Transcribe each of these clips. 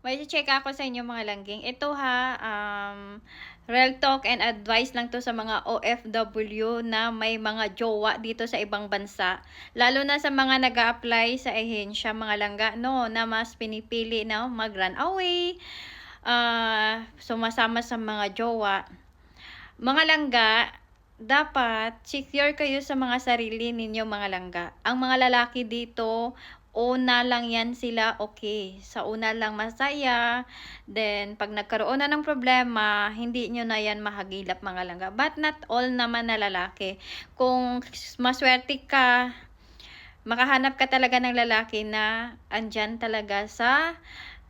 May check ako sa inyo mga langging. Ito ha, real talk and advice lang to sa mga OFW na may mga jowa dito sa ibang bansa. Lalo na sa mga nag apply sa ahensya, mga langga, no, na mas pinipili na mag-run away, sumasama sa mga jowa. Mga langga, dapat secure kayo sa mga sarili ninyo mga langga. Ang mga lalaki dito, una lang yan sila, okay. Sa una lang masaya. Then, pag nagkaroon na ng problema, hindi nyo na yan mahagilap mga langga. But not all naman na lalaki. Kung maswerte ka, makahanap ka talaga ng lalaki na andyan talaga sa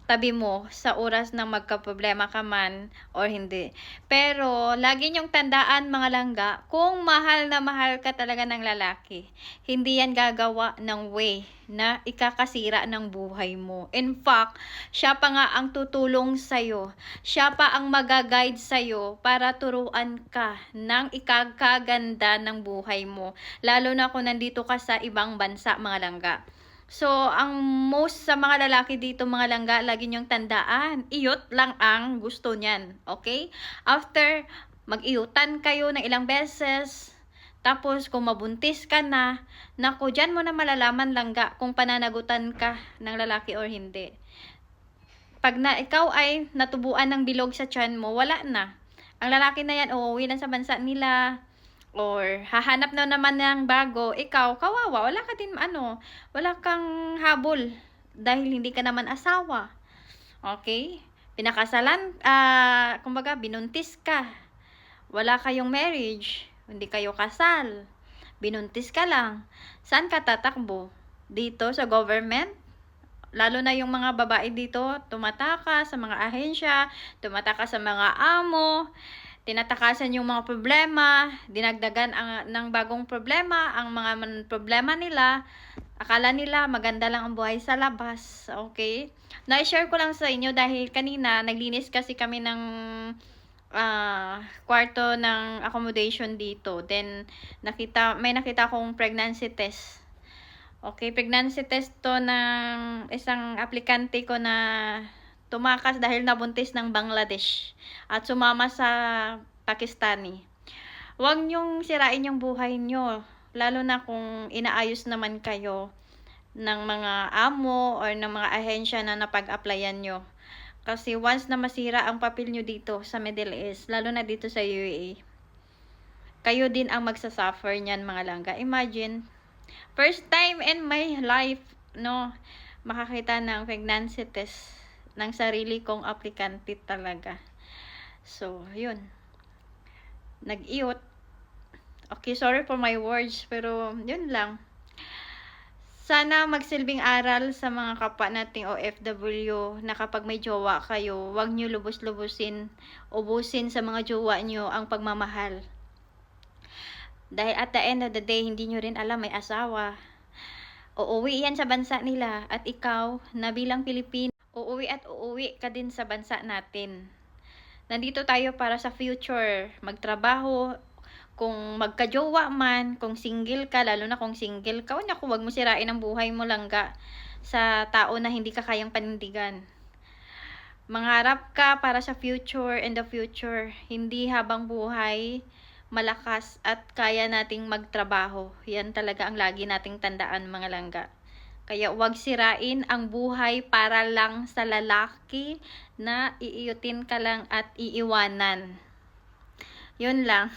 tabi mo sa oras na magkaproblema ka man or hindi. Pero, lagi niyong tandaan mga langga, kung mahal na mahal ka talaga ng lalaki, hindi yan gagawa ng way na ikakasira ng buhay mo. In fact, siya pa nga ang tutulong sa'yo. Siya pa ang magaguide sa'yo para turuan ka ng ikakaganda ng buhay mo. Lalo na kung nandito ka sa ibang bansa mga langga. So, ang most sa mga lalaki dito, mga langga, lagi niyong tandaan, iyot lang ang gusto niyan. Okay? After, mag-iyutan kayo ng ilang beses, tapos kung mabuntis ka na, naku, dyan mo na malalaman langga kung pananagutan ka ng lalaki or hindi. Pag na ikaw ay natubuan ng bilog sa tiyan mo, wala na. Ang lalaki na yan, uuwi na sa bansa nila, or hahanap na naman ng bago, ikaw, kawawa, wala ka din, wala kang habol, dahil hindi ka naman asawa. Okay? Pinakasalan, kumbaga, binuntis ka. Wala kayong marriage, hindi kayo kasal. Binuntis ka lang. Saan ka tatakbo? Dito sa government? Lalo na yung mga babae dito, tumataka sa mga ahensya, tumataka sa mga amo, tinatakasan yung mga problema, dinagdagan ng bagong problema, ang mga problema nila, akala nila maganda lang ang buhay sa labas, okay? Na-share ko lang sa inyo dahil kanina naglinis kasi kami ng kwarto ng accommodation dito. Then, may nakita kong pregnancy test. Okay, pregnancy test to ng isang aplikante ko na tumakas dahil nabuntis ng Bangladesh at sumama sa Pakistani. Huwag niyong sirain yung buhay niyo, lalo na kung inaayos naman kayo ng mga amo or ng mga ahensya na napag-applyan nyo. Kasi once na masira ang papel nyo dito sa Middle East, lalo na dito sa UAE, kayo din ang magsasuffer niyan mga langga. Imagine, first time in my life, no, makakita ng pregnancy test ng sarili kong aplikante talaga. So, yun. Nag-iyot. Okay, sorry for my words, pero yun lang. Sana magsilbing aral sa mga kapwa nating OFW na kapag may jowa kayo, huwag nyo ubusin sa mga jowa nyo ang pagmamahal. Dahil at the end of the day, hindi nyo rin alam may asawa. Uuwi yan sa bansa nila at ikaw na bilang Pilipino, uuwi ka din sa bansa natin. Nandito tayo para sa future, magtrabaho, kung magka-jowa man, kung single ka, lalo na kung single ka, huwag mo sirain ang buhay mo langga sa tao na hindi ka kayang panindigan. Mangarap ka para sa future and the future, hindi habang buhay, malakas at kaya nating magtrabaho. Yan talaga ang lagi nating tandaan mga langga. Kaya huwag sirain ang buhay para lang sa lalaki na iiyutin ka lang at iiwanan. Yun lang.